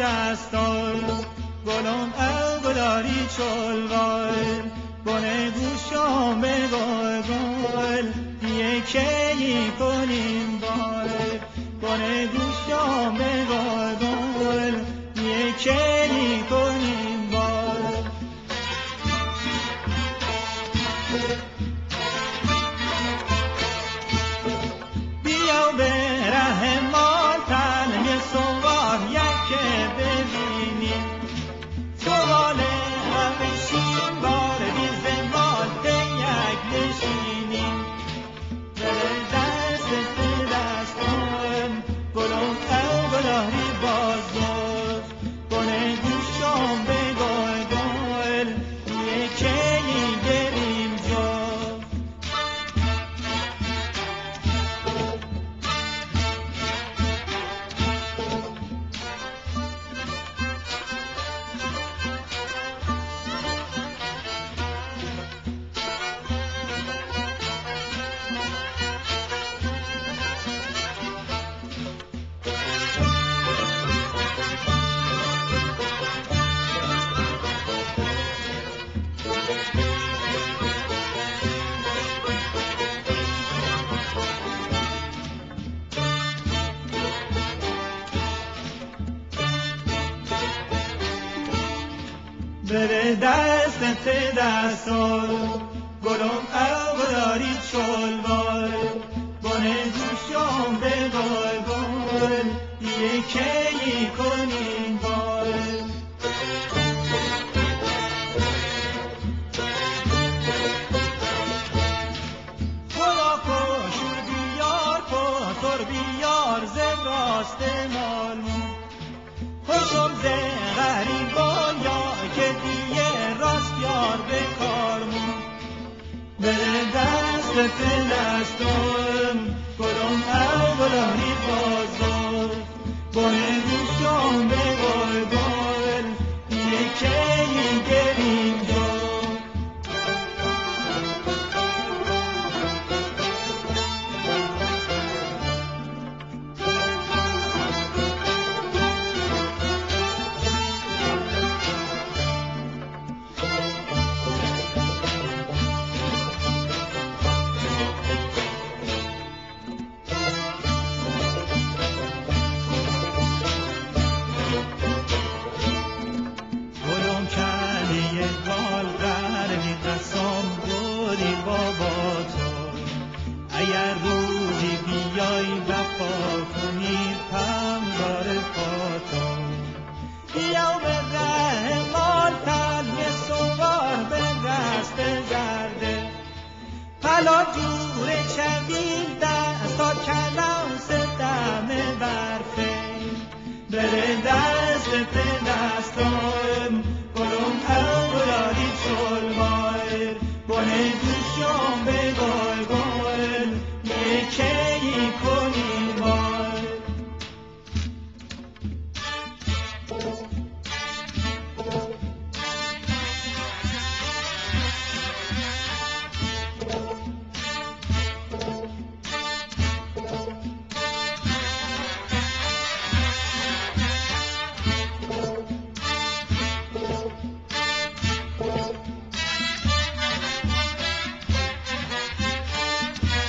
دستار گلم او گلاری چلوار بونه گوشم به گل یکی کنیم بار بونه گوشم به گل یکی کنیم بار بیا به ره مال تن یه سوار یک ببینیم سوال همیشین بار بیز مال یک نشینیم به دست دستم گلم او گلاری بازدار بونه گوشم به گل یکی گریم جا بره دستت دستار گلم او گلاری چلوار بونه گوشم به گل یکی کنیم بار خدا کشور بیار پتر بیار ز راست مالمون خوشم ز غریبان یا که دیگه راست بیار به کارمون بره دستت دستم گلم او گلاری بازار بونه گوشم به گل یکی گریم جا اگر روزی بیای وفا کنی پمزار پاتو بیا به ره مال تن یه سوار به دست زرده پلا جور چویل دستا کلاس دم برفه بره دست دستم گلم او گلاری چلوار بونه گوشم به گل یکی